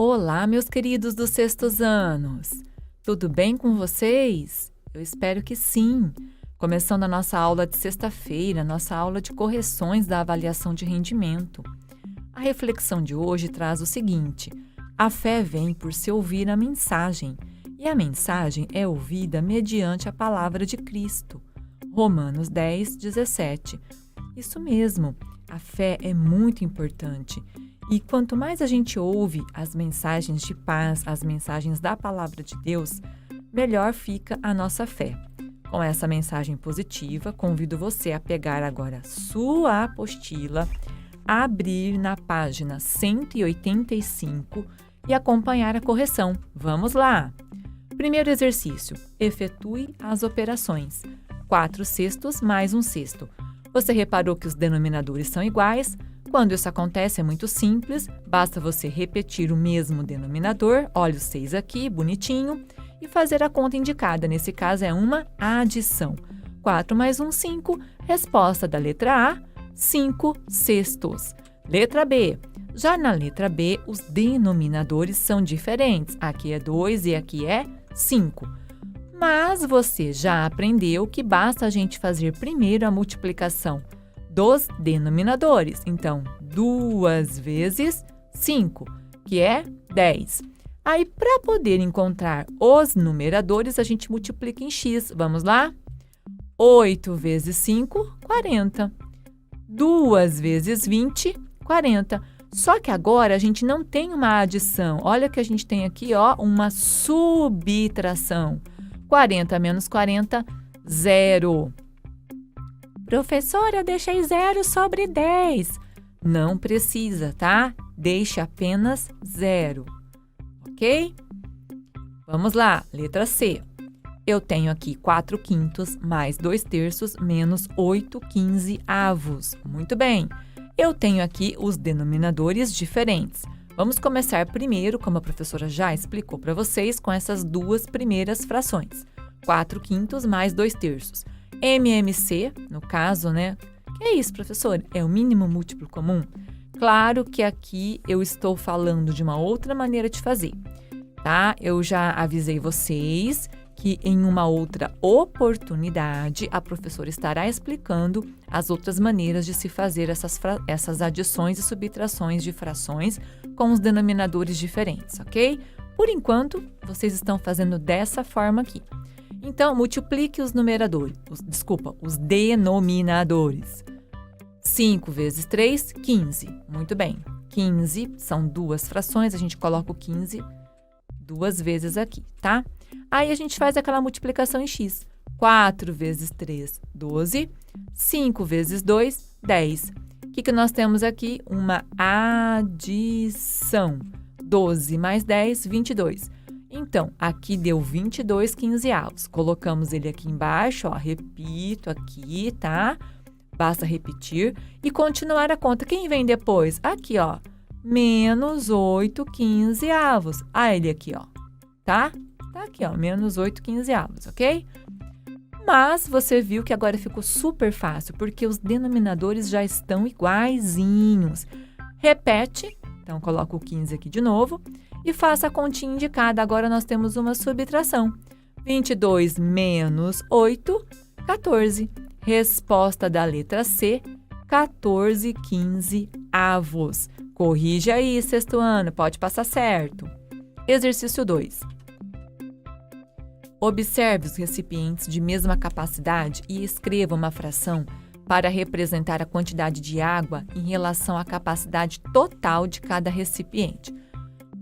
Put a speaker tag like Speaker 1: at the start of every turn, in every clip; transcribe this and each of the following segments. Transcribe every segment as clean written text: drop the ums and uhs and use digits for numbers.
Speaker 1: Olá, meus queridos dos sextos anos! Tudo bem com vocês? Eu espero que sim! Começando a nossa aula de sexta-feira, nossa aula de correções da avaliação de rendimento. A reflexão de hoje traz o seguinte: a fé vem por se ouvir a mensagem, e a mensagem é ouvida mediante a palavra de Cristo. Romanos 10, 17. Isso mesmo, a fé é muito importante. E quanto mais a gente ouve as mensagens de paz, as mensagens da palavra de Deus, melhor fica a nossa fé. Com essa mensagem positiva, convido você a pegar agora sua apostila, abrir na página 185 e acompanhar a correção. Vamos lá! Primeiro exercício: efetue as operações. 4 sextos mais 1 sexto. Você reparou que os denominadores são iguais? Quando isso acontece é muito simples, basta você repetir o mesmo denominador, olha os 6 aqui, bonitinho, e fazer a conta indicada, nesse caso é uma adição. 4 mais 1, 5, resposta da letra A, 5 sextos. Letra B, já na letra B os denominadores são diferentes, aqui é 2 e aqui é 5. Mas você já aprendeu que basta a gente fazer primeiro a multiplicação dos denominadores. Então, 2 vezes 5, que é 10. Aí, para poder encontrar os numeradores, a gente multiplica em x. Vamos lá? 8 vezes 5, 40. 2 vezes 20, 40. Só que agora a gente não tem uma adição. Olha que a gente tem aqui, ó, uma subtração. 40 menos 40, 0. Professora, eu deixei 0 sobre 10. Não precisa, tá? Deixe apenas 0. Ok? Vamos lá, letra C. Eu tenho aqui 4 quintos mais 2 terços menos 8 quinzeavos. Muito bem. Eu tenho aqui os denominadores diferentes. Vamos começar primeiro, como a professora já explicou para vocês, com essas duas primeiras frações. 4 quintos mais 2 terços. MMC, no caso, né? Que é isso, professor? É o mínimo múltiplo comum? Claro que aqui eu estou falando de uma outra maneira de fazer, tá? Eu já avisei vocês que em uma outra oportunidade a professora estará explicando as outras maneiras de se fazer essas adições e subtrações de frações com os denominadores diferentes, ok? Por enquanto, vocês estão fazendo dessa forma aqui. Então, multiplique os os denominadores. 5 vezes 3, 15. Muito bem. 15 são duas frações, a gente coloca o 15 duas vezes aqui, tá? Aí a gente faz aquela multiplicação em x. 4 vezes 3, 12. 5 vezes 2, 10. O que nós temos aqui? Uma adição. 12 mais 10, 22. Então, aqui deu 22 quinzeavos. Colocamos ele aqui embaixo, ó, repito aqui, tá? Basta repetir e continuar a conta. Quem vem depois? Aqui, ó, menos 8 quinzeavos. Ah, ele aqui, ó, tá? Tá aqui, ó, menos 8 quinzeavos, ok? Mas você viu que agora ficou super fácil, porque os denominadores já estão iguaizinhos. Repete, então coloca o 15 aqui de novo. E faça a continha indicada. Agora nós temos uma subtração. 22 menos 8, 14. Resposta da letra C, 14 quinzeavos. Corrige aí, sexto ano, pode passar certo. Exercício 2. Observe os recipientes de mesma capacidade e escreva uma fração para representar a quantidade de água em relação à capacidade total de cada recipiente.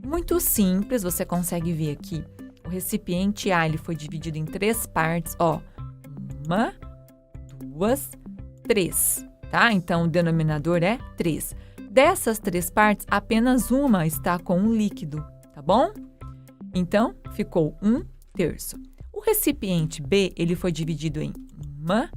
Speaker 1: Muito simples, você consegue ver aqui. O recipiente A ele foi dividido em 3 partes, ó. 1, 2, 3, tá? Então, o denominador é 3. Dessas 3 partes, apenas uma está com um líquido, tá bom? Então, ficou 1 terço. O recipiente B, ele foi dividido em 1,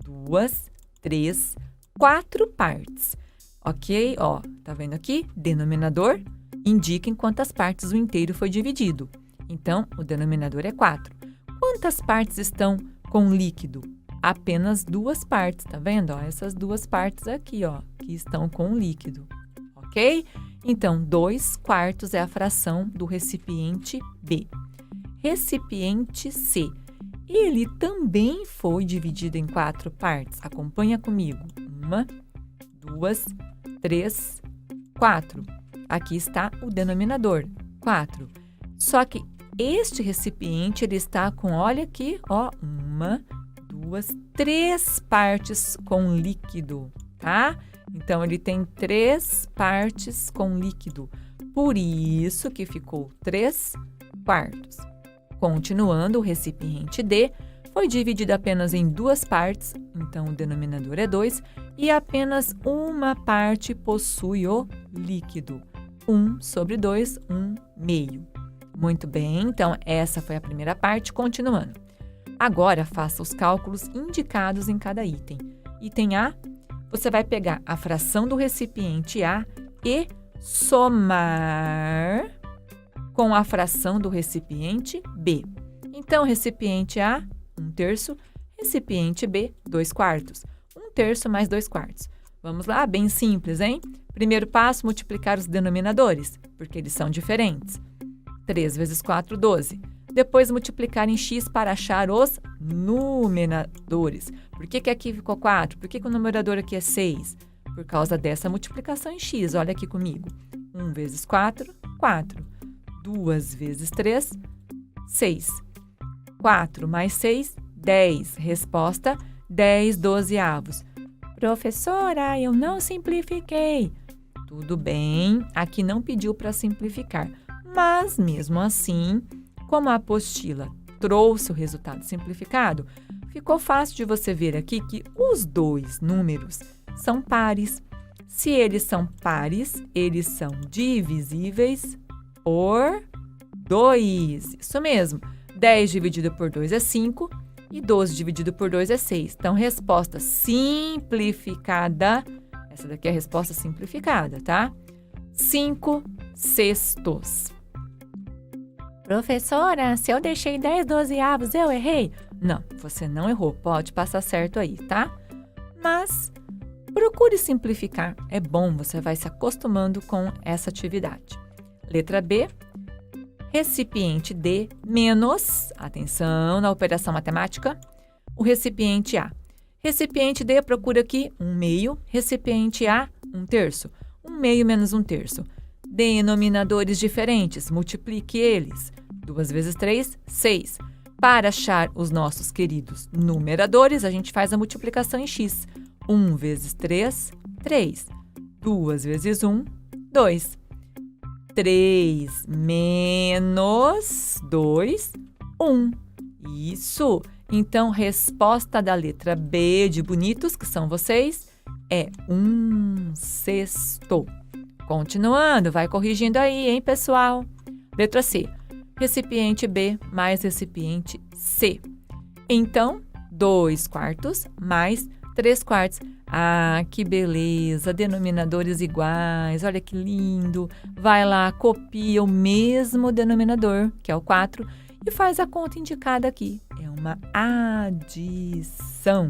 Speaker 1: 2, 3, 4 partes, ok? Ó, tá vendo aqui? Denominador indica em quantas partes o inteiro foi dividido. Então, o denominador é 4. Quantas partes estão com líquido? Apenas 2 partes, tá vendo? Ó, essas 2 partes aqui, ó, que estão com líquido, ok? Então, 2 quartos é a fração do recipiente B. Recipiente C. Ele também foi dividido em 4 partes. Acompanha comigo. 1, 2, 3, 4. Aqui está o denominador, 4. Só que este recipiente, ele está com, olha aqui, ó, 1, 2, 3 partes com líquido, tá? Então, ele tem 3 partes com líquido. Por isso que ficou 3 quartos. Continuando, o recipiente D foi dividido apenas em 2 partes, então o denominador é 2, e apenas uma parte possui o líquido. 1 sobre 2, 1 meio. Muito bem, então essa foi a primeira parte, continuando. Agora, faça os cálculos indicados em cada item. Item A, você vai pegar a fração do recipiente A e somar com a fração do recipiente B. Então, recipiente A, 1/3, recipiente B, 2 quartos. 1/3 mais 2 quartos. Vamos lá, bem simples, hein? Primeiro passo, multiplicar os denominadores, porque eles são diferentes. 3 vezes 4, 12. Depois, multiplicar em x para achar os numeradores. Por que aqui ficou 4? Por que o numerador aqui é 6? Por causa dessa multiplicação em x. Olha aqui comigo. 1 vezes 4, 4. 2 vezes 3, 6. 4 mais 6, 10. Resposta, 10/12. Professora, eu não simplifiquei. Tudo bem, aqui não pediu para simplificar. Mas, mesmo assim, como a apostila trouxe o resultado simplificado, ficou fácil de você ver aqui que os dois números são pares. Se eles são pares, eles são divisíveis por 2. Isso mesmo. 10 dividido por 2 é 5 e 12 dividido por 2 é 6. Então, resposta simplificada. Essa daqui é a resposta simplificada, tá? 5/6. Professora, se eu deixei 10/12, eu errei? Não, você não errou. Pode passar certo aí, tá? Mas procure simplificar. É bom, você vai se acostumando com essa atividade. Letra B. Recipiente D menos, atenção na operação matemática, o recipiente A. Recipiente D, procura aqui 1 meio, recipiente A, 1/3. 1 meio menos 1/3. Denominadores diferentes, multiplique eles. 2 vezes 3, 6. Para achar os nossos queridos numeradores, a gente faz a multiplicação em x. 1 vezes 3, 3. 2 vezes 1, 2. 3 menos 2, 1. Isso! Então, resposta da letra B de bonitos, que são vocês, é 1/6. Continuando, vai corrigindo aí, hein, pessoal? Letra C. Recipiente B mais recipiente C. Então, 2 quartos mais 3 quartos. Ah, que beleza! Denominadores iguais, olha que lindo! Vai lá, copia o mesmo denominador, que é o 4, e faz a conta indicada aqui. É uma adição.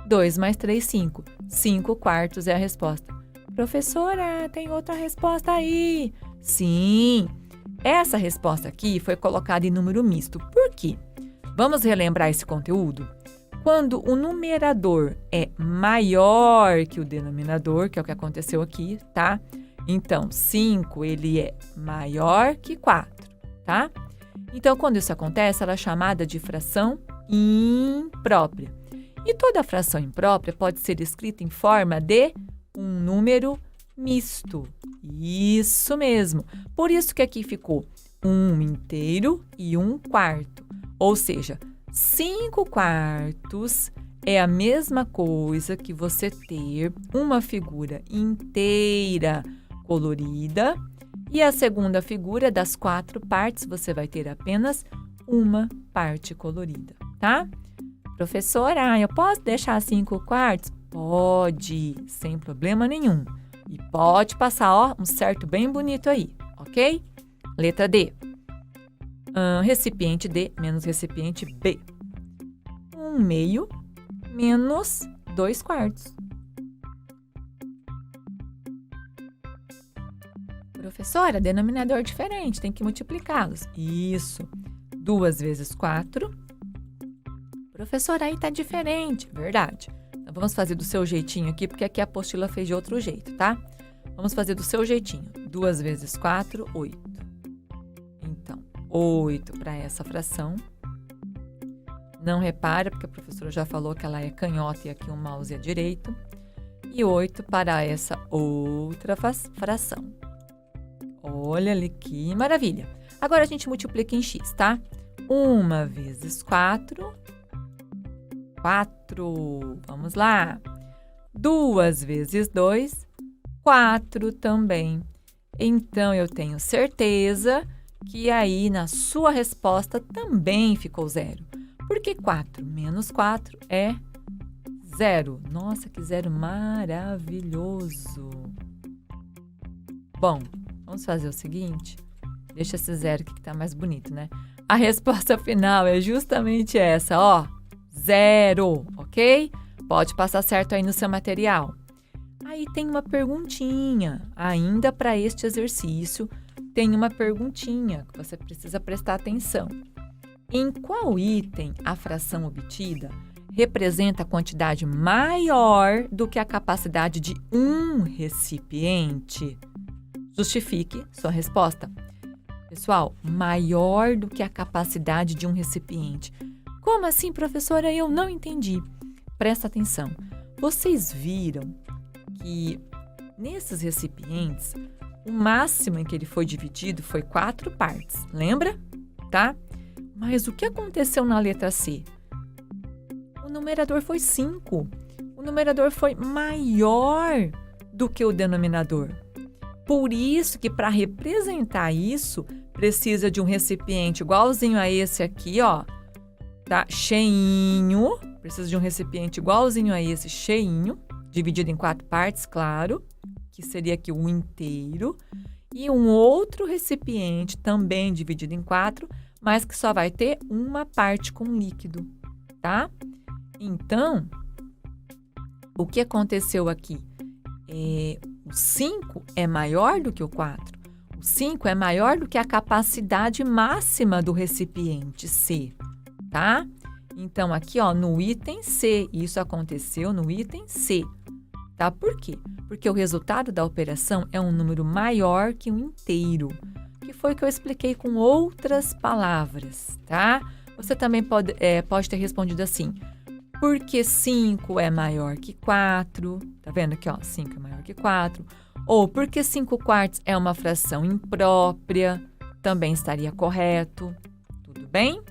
Speaker 1: 2 mais 3, 5. 5 quartos é a resposta. Professora, tem outra resposta aí. Sim, essa resposta aqui foi colocada em número misto. Por quê? Vamos relembrar esse conteúdo? Quando o numerador é maior que o denominador, que é o que aconteceu aqui, tá? Então, 5, ele é maior que 4, tá? Então, quando isso acontece, ela é chamada de fração imprópria. E toda fração imprópria pode ser escrita em forma de um número misto. Isso mesmo. Por isso que aqui ficou 1/2 e 1/4. Ou seja, 5 quartos é a mesma coisa que você ter uma figura inteira colorida e a segunda figura das 4 partes você vai ter apenas uma parte colorida, tá? Professora, eu posso deixar 5 quartos? Pode, sem problema nenhum. E pode passar, ó, um certo bem bonito aí, ok? Letra D. Recipiente D menos recipiente B. 1 meio menos 2 quartos. Professora, denominador diferente, tem que multiplicá-los. Isso. 2 vezes 4. Professora, aí tá diferente. Verdade. Então, vamos fazer do seu jeitinho aqui, porque aqui a apostila fez de outro jeito, tá? Vamos fazer do seu jeitinho. 2 vezes 4, 8. Então, 8 para essa fração. Não repara, porque a professora já falou que ela é canhota e aqui o mouse é direito. E 8 para essa outra fração. Olha ali que maravilha. Agora a gente multiplica em x, tá? 1 vezes 4. 4. Vamos lá. 2 vezes 2. 4 também. Então, eu tenho certeza que aí na sua resposta também ficou 0. Porque 4 menos 4 é 0. Nossa, que 0 maravilhoso. Bom, vamos fazer o seguinte. Deixa esse 0 aqui que tá mais bonito, né? A resposta final é justamente essa, ó. 0, ok? Pode passar certo aí no seu material. Aí tem uma perguntinha, ainda para este exercício, tem uma perguntinha que você precisa prestar atenção. Em qual item a fração obtida representa a quantidade maior do que a capacidade de um recipiente? Justifique sua resposta. Pessoal, maior do que a capacidade de um recipiente. Como assim, professora? Eu não entendi. Presta atenção. Vocês viram que nesses recipientes, o máximo em que ele foi dividido foi 4 partes. Lembra? Tá? Mas o que aconteceu na letra C? O numerador foi 5. O numerador foi maior do que o denominador. Por isso que para representar isso, precisa de um recipiente igualzinho a esse aqui, ó. Tá? Cheinho. Precisa de um recipiente igualzinho a esse, cheinho. Dividido em 4 partes, claro. Que seria aqui o inteiro. E um outro recipiente também dividido em 4, mas que só vai ter uma parte com líquido, tá? Então, o que aconteceu aqui? O 5 é maior do que o 4. O 5 é maior do que a capacidade máxima do recipiente C, tá? Então, aqui, ó, no item C, isso aconteceu no item C, tá? Por quê? Porque o resultado da operação é um número maior que um inteiro, que foi o que eu expliquei com outras palavras, tá? Você também pode ter respondido assim, porque 5 é maior que 4, tá vendo aqui, ó, 5 é maior que 4, ou porque 5/4 é uma fração imprópria, também estaria correto, tudo bem?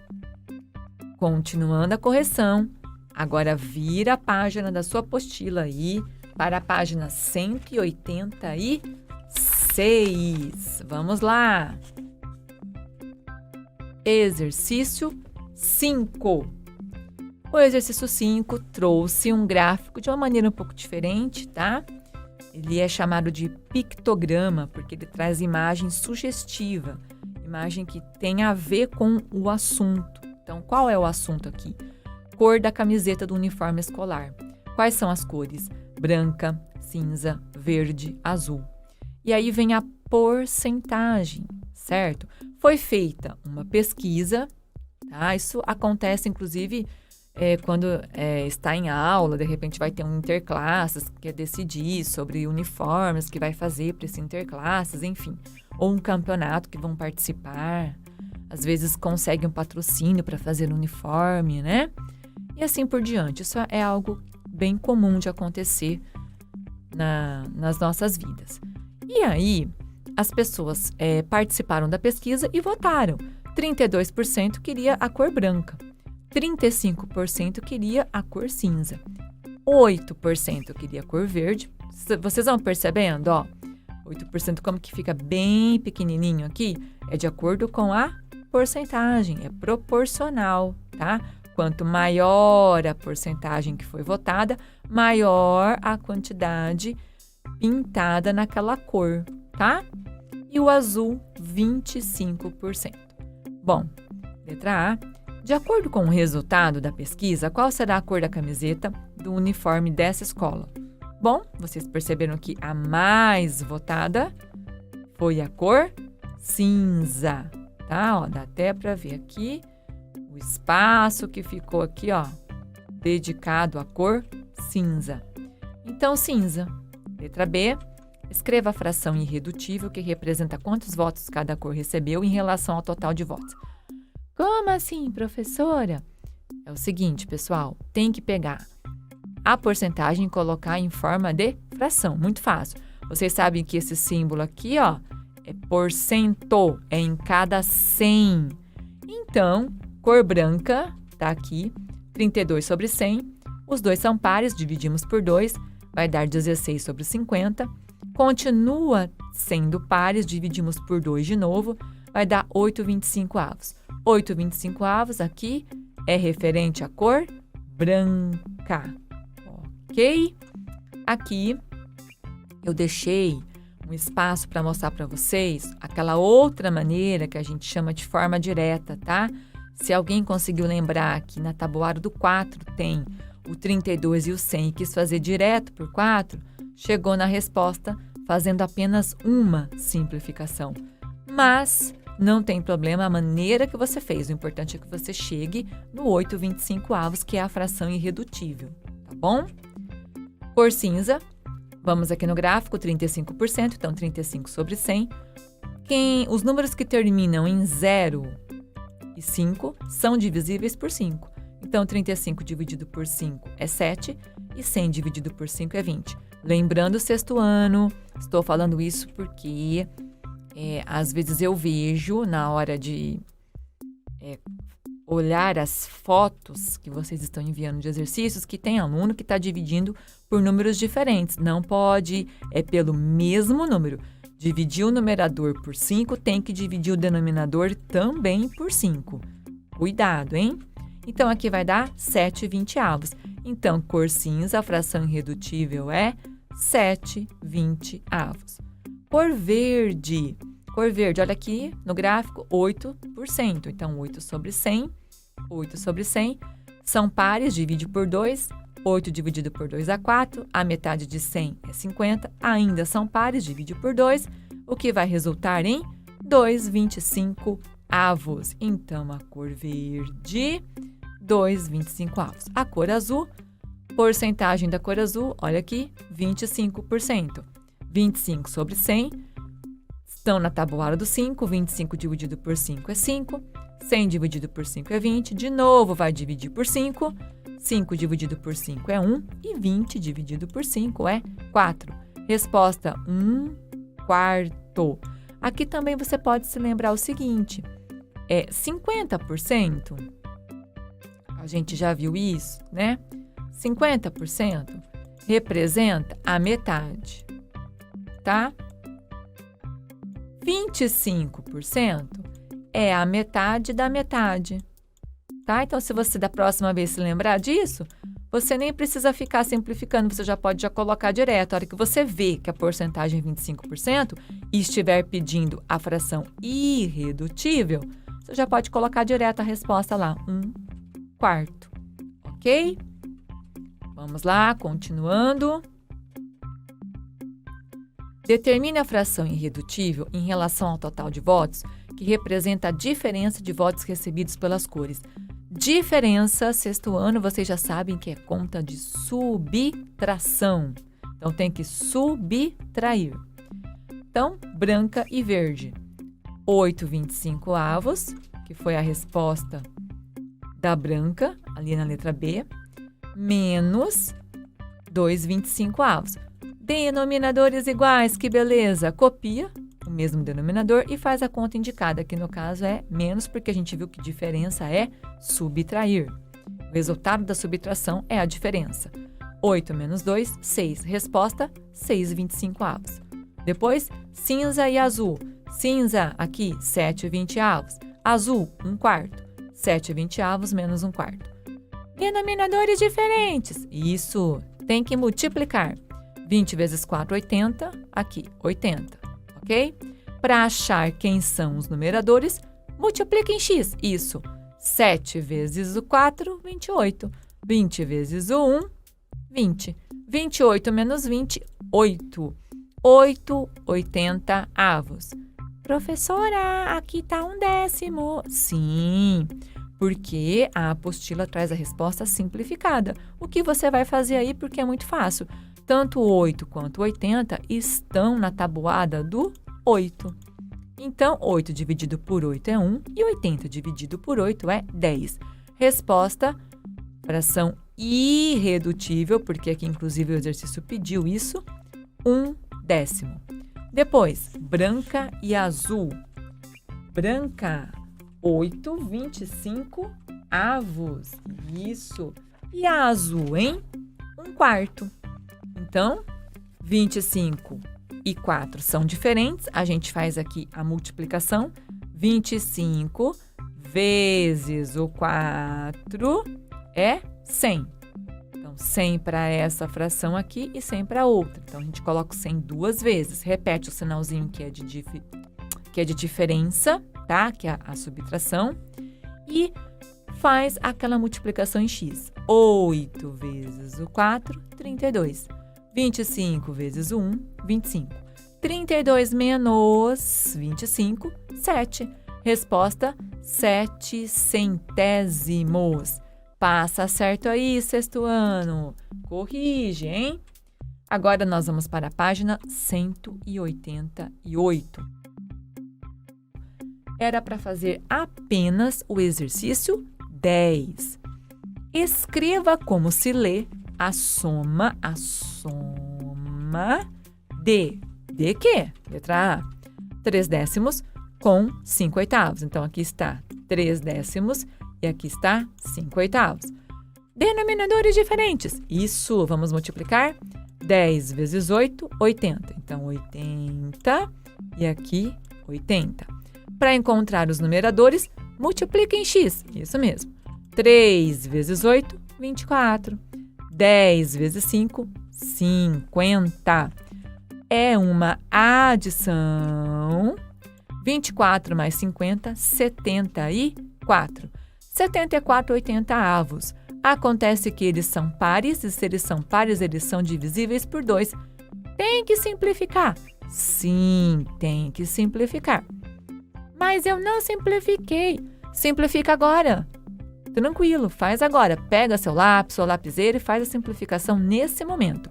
Speaker 1: Continuando a correção, agora vira a página da sua apostila aí para a página 186. Vamos lá! Exercício 5. O exercício 5 trouxe um gráfico de uma maneira um pouco diferente, tá? Ele é chamado de pictograma, porque ele traz imagem sugestiva, imagem que tem a ver com o assunto. Então, qual é o assunto aqui? Cor da camiseta do uniforme escolar. Quais são as cores? Branca, cinza, verde, azul. E aí vem a porcentagem, certo? Foi feita uma pesquisa, tá? Isso acontece, inclusive, quando está em aula, de repente vai ter um interclasses que quer decidir sobre uniformes que vai fazer para esse interclasses, enfim. Ou um campeonato que vão participar. Às vezes consegue um patrocínio para fazer um uniforme, né? E assim por diante. Isso é algo bem comum de acontecer nas nossas vidas. E aí, as pessoas participaram da pesquisa e votaram. 32% queria a cor branca, 35% queria a cor cinza, 8% queria a cor verde. Vocês vão percebendo, ó, 8% como que fica bem pequenininho aqui, é de acordo com a porcentagem, é proporcional, tá? Quanto maior a porcentagem que foi votada, maior a quantidade pintada naquela cor, tá? E o azul, 25%. Bom, letra A. De acordo com o resultado da pesquisa, qual será a cor da camiseta do uniforme dessa escola? Bom, vocês perceberam que a mais votada foi a cor cinza, tá? Ó, dá até para ver aqui o espaço que ficou aqui, ó, dedicado à cor cinza. Então, cinza. Letra B. Escreva a fração irredutível que representa quantos votos cada cor recebeu em relação ao total de votos. Como assim, professora? É o seguinte, pessoal, tem que pegar a porcentagem e colocar em forma de fração. Muito fácil. Vocês sabem que esse símbolo aqui, ó, é porcento, é em cada 100. Então, cor branca, tá aqui, 32 sobre 100. Os dois são pares, dividimos por 2, vai dar 16 sobre 50. Continua sendo pares, dividimos por 2 de novo, vai dar 8,25. 8,25 aqui é referente à cor branca, ok? Aqui eu deixei um espaço para mostrar para vocês aquela outra maneira que a gente chama de forma direta, tá? Se alguém conseguiu lembrar que na tabuada do 4 tem o 32 e o 100 e quis fazer direto por 4, chegou na resposta fazendo apenas uma simplificação. Mas não tem problema a maneira que você fez. O importante é que você chegue no 8,25, que é a fração irredutível, tá bom? Cor cinza. Vamos aqui no gráfico, 35%, então 35 sobre 100. Os números que terminam em 0 e 5 são divisíveis por 5. Então, 35 dividido por 5 é 7 e 100 dividido por 5 é 20. Lembrando o sexto ano, estou falando isso porque às vezes eu vejo na hora de olhar as fotos que vocês estão enviando de exercícios que tem aluno que está dividindo por números diferentes. Não pode, é pelo mesmo número. Dividir o numerador por 5, tem que dividir o denominador também por 5. Cuidado, hein? Então, aqui vai dar 7/20. Então, cor cinza, a fração irredutível é 7/20. Cor verde. Cor verde, olha aqui no gráfico, 8%. Então, 8 sobre 100. 8 sobre 100 são pares, divide por 2. 8 dividido por 2 dá 4. A metade de 100 é 50. Ainda são pares, divide por 2. O que vai resultar em 2,25. Então, a cor verde, 2,25. A cor azul, porcentagem da cor azul, olha aqui, 25%. 25 sobre 100, estão na tabuada do 5, 25 dividido por 5 é 5, 100 dividido por 5 é 20, de novo vai dividir por 5, 5 dividido por 5 é 1 e 20 dividido por 5 é 4. Resposta 1/4. Aqui também você pode se lembrar o seguinte, 50%, a gente já viu isso, né? 50% representa a metade, tá? 25% é a metade da metade, tá? Então, se você da próxima vez se lembrar disso, você nem precisa ficar simplificando, você já pode colocar direto. A hora que você vê que a porcentagem é 25% e estiver pedindo a fração irredutível, você já pode colocar direto a resposta lá, 1/4, ok? Vamos lá, continuando. Determine a fração irredutível em relação ao total de votos, que representa a diferença de votos recebidos pelas cores. Diferença, sexto ano, vocês já sabem que é conta de subtração. Então, tem que subtrair. Então, branca e verde. 8,25, que foi a resposta da branca, ali na letra B, menos 2,25. Denominadores iguais, que beleza! Copia o mesmo denominador e faz a conta indicada, que no caso é menos, porque a gente viu que diferença é subtrair. O resultado da subtração é a diferença. 8 menos 2, 6. Resposta, 6,25. Depois, cinza e azul. Cinza, aqui, 7,20. Azul, 1/4. 7,20 menos 1/4. Denominadores diferentes. Isso, tem que multiplicar. 20 vezes 4, 80. Aqui, 80. Ok? Para achar quem são os numeradores, multiplica em x. Isso. 7 vezes o 4, 28. 20 vezes o 1, 20. 28 menos 20, 8. 8/80. Professora, aqui está 1/10. Sim, porque a apostila traz a resposta simplificada. O que você vai fazer aí, porque é muito fácil. Tanto o 8 quanto o 80 estão na tabuada do 8. Então, 8 dividido por 8 é 1 e 80 dividido por 8 é 10. Resposta, fração irredutível, porque aqui inclusive o exercício pediu isso, 1/10. Depois, branca e azul. Branca, 8/25. Isso. E a azul, hein? 1/4. Então, 25 e 4 são diferentes. A gente faz aqui a multiplicação. 25 vezes o 4 é 100. Então, 100 para essa fração aqui e 100 para outra. Então, a gente coloca o 100 duas vezes. Repete o sinalzinho que é de diferença, tá? Que é a subtração. E faz aquela multiplicação em x. 8 vezes o 4, 32. 25 vezes o 1, 25. 32 menos 25, 7. Resposta, 7/100. Passa certo aí, sexto ano. Corrige, hein? Agora nós vamos para a página 188. Era para fazer apenas o exercício 10. Escreva como se lê a soma de quê? Letra A, 3/10 com 5/8. Então, aqui está 3/10 e aqui está 5/8. Denominadores diferentes. Isso, vamos multiplicar. 10 vezes 8, 80. Então, 80 e aqui 80. Para encontrar os numeradores, multiplique em x. Isso mesmo. 3 vezes 8, 24. 10 vezes 5, 50. É uma adição. 24 mais 50, 74. 74/80. Acontece que eles são pares, e se eles são pares, eles são divisíveis por 2. Tem que simplificar. Sim, tem que simplificar. Mas eu não simplifiquei. Simplifica agora. Tranquilo, faz agora. Pega seu lápis ou lapiseira e faz a simplificação nesse momento.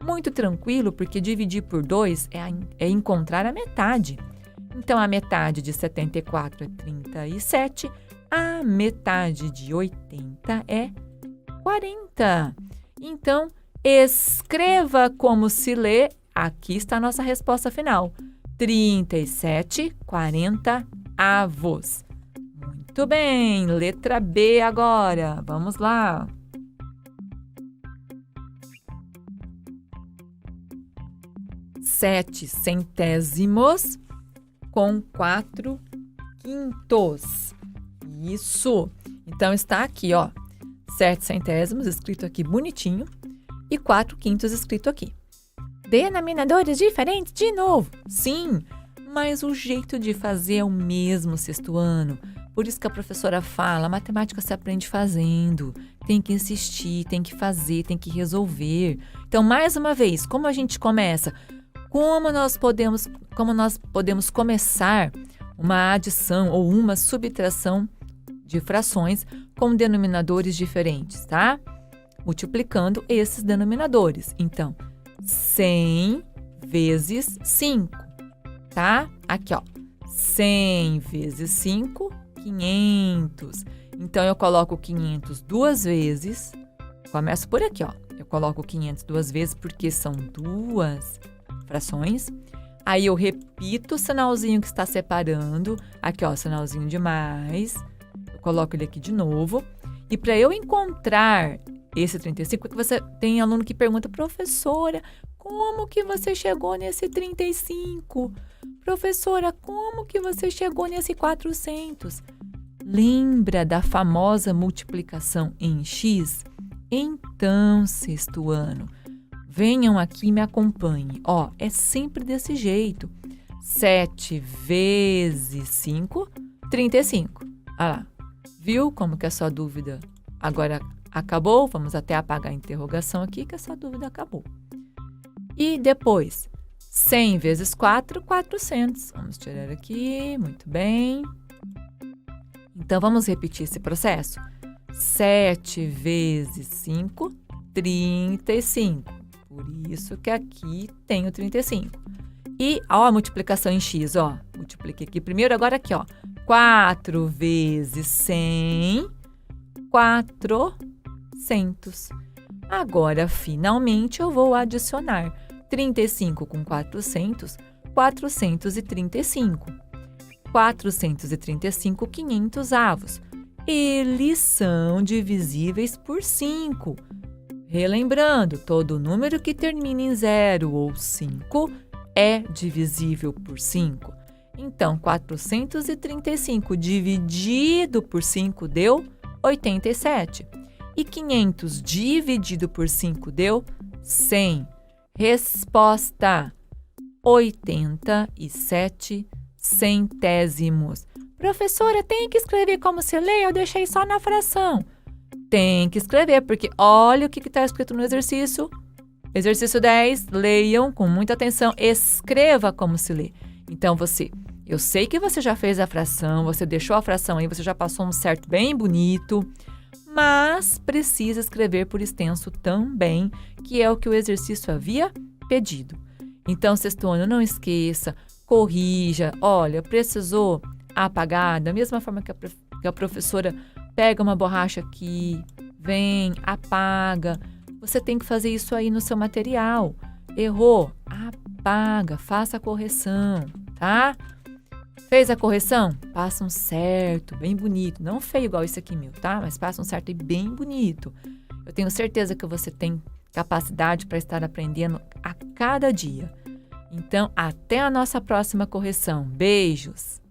Speaker 1: Muito tranquilo, porque dividir por 2 é encontrar a metade. Então, a metade de 74 é 37, a metade de 80 é 40. Então, escreva como se lê. Aqui está a nossa resposta final. 37/40. Muito bem, letra B agora. Vamos lá. Sete centésimos com 4/5. Isso. Então, está aqui, ó. 7 centésimos escrito aqui bonitinho e 4/5 escrito aqui. Denominadores diferentes de novo. Sim, mas o jeito de fazer é o mesmo, sexto ano. Por isso que a professora fala, a matemática se aprende fazendo. Tem que insistir, tem que fazer, tem que resolver. Então, mais uma vez, como a gente começa? Como nós podemos começar uma adição ou uma subtração de frações com denominadores diferentes, tá? Multiplicando esses denominadores. Então, 100 vezes 5, tá? Aqui, ó. 100 vezes 5, 500. Então, eu coloco 500 duas vezes. Começo por aqui, ó. Eu coloco 500 duas vezes porque são duas frações. Aí, eu repito o sinalzinho que está separando. Aqui, ó, sinalzinho de mais. Eu coloco ele aqui de novo. E para eu encontrar esse 35, que você tem aluno que pergunta, professora, como que você chegou nesse 35? Professora, como que você chegou nesse 400? Lembra da famosa multiplicação em x? Então, sexto ano, venham aqui e me acompanhem. Ó, é sempre desse jeito. 7 vezes 5, 35. Olha lá. Viu como que a sua dúvida agora acabou? Vamos até apagar a interrogação aqui, que a sua dúvida acabou. E depois, 100 vezes 4, 400. Vamos tirar aqui, muito bem. Então, vamos repetir esse processo. 7 vezes 5, 35. Por isso que aqui tem o 35. E, ó, a multiplicação em x, ó. Multipliquei aqui primeiro, agora aqui, ó. 4 vezes 100, 400. Agora, finalmente, eu vou adicionar 35 com 400, 435. 435 500avos. Eles são divisíveis por 5. Relembrando, todo número que termina em 0 ou 5 é divisível por 5. Então, 435 dividido por 5 deu 87. E 500 dividido por 5 deu 100. Resposta: 87 centésimos. Professora, tem que escrever como se lê? Eu deixei só na fração. Tem que escrever, porque olha o que está escrito no exercício. Exercício 10, leiam com muita atenção, escreva como se lê. Então, eu sei que você já fez a fração, você deixou a fração aí, você já passou um certo bem bonito, mas precisa escrever por extenso também, que é o que o exercício havia pedido. Então, sexto ano, não esqueça, corrija. Olha, precisou apagar, da mesma forma que a professora pega uma borracha aqui, vem, apaga. Você tem que fazer isso aí no seu material. Errou, apaga, faça a correção, tá? Fez a correção? Passa um certo, bem bonito. Não feio igual esse aqui meu, tá? Mas passa um certo e bem bonito. Eu tenho certeza que você tem capacidade para estar aprendendo a cada dia. Então, até a nossa próxima correção. Beijos!